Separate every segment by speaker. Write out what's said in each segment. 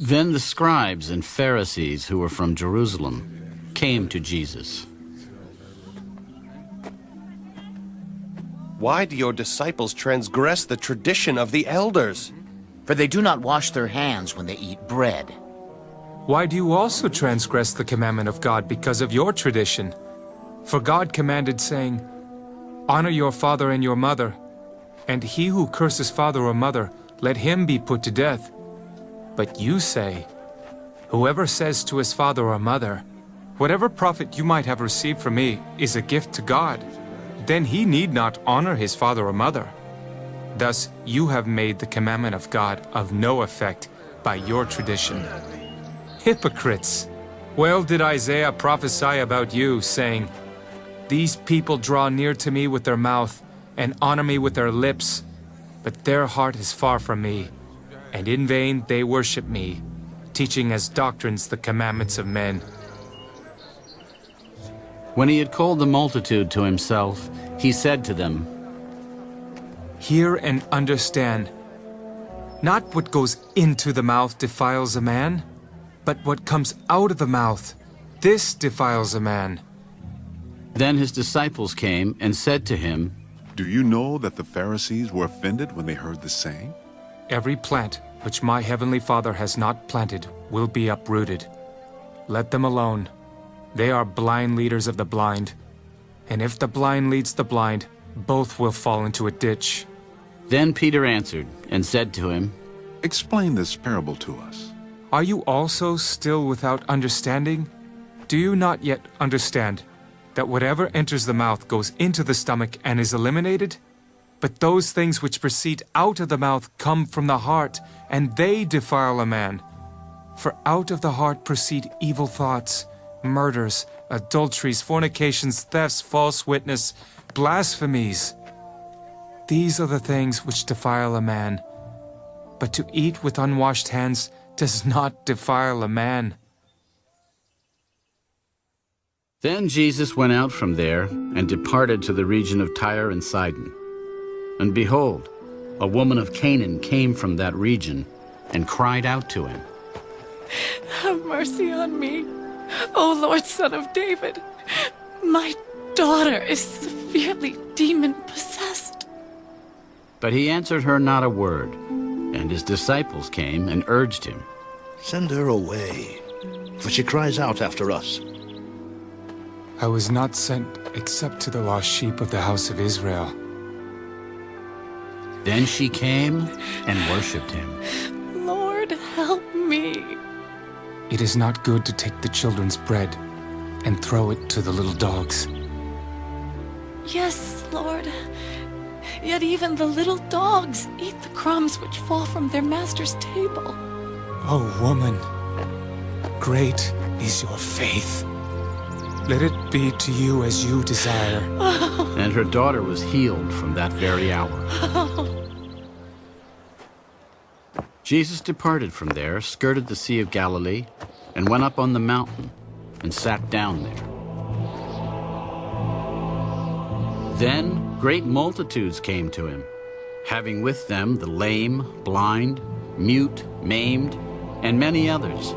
Speaker 1: Then the scribes and Pharisees who were from Jerusalem came to Jesus.
Speaker 2: Why do your disciples transgress the tradition of the elders?
Speaker 3: For they do not wash their hands when they eat bread.
Speaker 4: Why do you also transgress the commandment of God because of your tradition? For God commanded, saying, "Honor your father and your mother, and he who curses father or mother, let him be put to death." But you say, "Whoever says to his father or mother, 'Whatever profit you might have received from me is a gift to God,' then he need not honor his father or mother. Thus you have made the commandment of God of no effect by your tradition. Hypocrites! Well did Isaiah prophesy about you, saying, 'These people draw near to me with their mouth, and honor me with their lips, but their heart is far from me, and in vain they worship me, teaching as doctrines the commandments of men.'"
Speaker 1: When he had called the multitude to himself, he said to them,
Speaker 4: "Hear and understand. Not what goes into the mouth defiles a man, but what comes out of the mouth, this defiles a man."
Speaker 1: Then his disciples came and said to him,
Speaker 5: Do you know that the Pharisees were offended when they heard this saying?
Speaker 4: "Every plant which my heavenly Father has not planted will be uprooted. Let them alone. They are blind leaders of the blind. And if the blind leads the blind, both will fall into a ditch."
Speaker 1: Then Peter answered and said to him,
Speaker 5: Explain this parable to us.
Speaker 4: "Are you also still without understanding? Do you not yet understand that whatever enters the mouth goes into the stomach and is eliminated? But those things which proceed out of the mouth come from the heart, and they defile a man. For out of the heart proceed evil thoughts, murders, adulteries, fornications, thefts, false witness, blasphemies. These are the things which defile a man. But to eat with unwashed hands does not defile a man."
Speaker 1: Then Jesus went out from there and departed to the region of Tyre and Sidon. And behold, a woman of Canaan came from that region and cried out to him,
Speaker 6: "Have mercy on me, O Lord, Son of David. My daughter is severely demon-possessed."
Speaker 1: But he answered her not a word, and his disciples came and urged him.
Speaker 7: Send her away, for she cries out after us.
Speaker 4: "I was not sent except to the lost sheep of the house of Israel."
Speaker 1: Then she came and worshipped him.
Speaker 6: "Lord, help me."
Speaker 4: It is not good to take the children's bread and throw it to the little dogs.
Speaker 6: "Yes, Lord. Yet even the little dogs eat the crumbs which fall from their master's table."
Speaker 4: "Oh, woman, great is your faith. Let it be to you as you desire."
Speaker 1: And her daughter was healed from that very hour. Jesus departed from there, skirted the Sea of Galilee, and went up on the mountain and sat down there. Then great multitudes came to him, having with them the lame, blind, mute, maimed, and many others.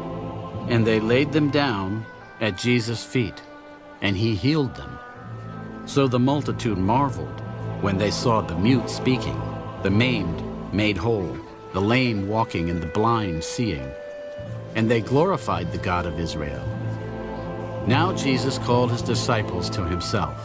Speaker 1: And they laid them down at Jesus' feet, and he healed them. So the multitude marveled when they saw the mute speaking, the maimed made whole, the lame walking, and the blind seeing. And they glorified the God of Israel. Now Jesus called his disciples to himself.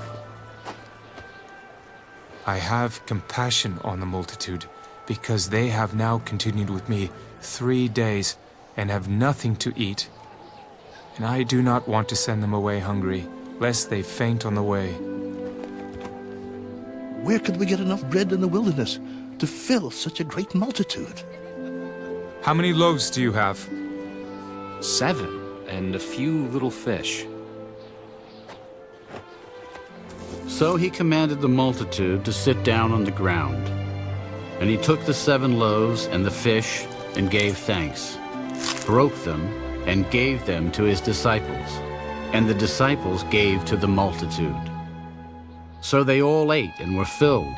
Speaker 4: "I have compassion on the multitude, because they have now continued with me 3 days and have nothing to eat. And I do not want to send them away hungry, lest they faint on the way."
Speaker 7: Where could we get enough bread in the wilderness to fill such a great multitude?
Speaker 4: "How many loaves do you have?"
Speaker 8: 7, and a few little fish.
Speaker 1: So he commanded the multitude to sit down on the ground. And he took the 7 loaves and the fish and gave thanks, broke them, and gave them to his disciples. And the disciples gave to the multitude. So they all ate and were filled.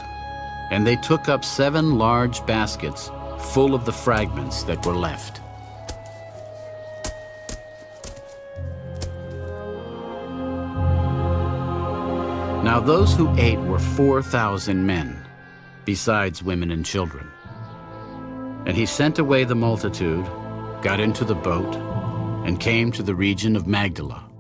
Speaker 1: And they took up 7 large baskets full of the fragments that were left. Now those who ate were 4,000 men, besides women and children. And he sent away the multitude, got into the boat, and came to the region of Magdala.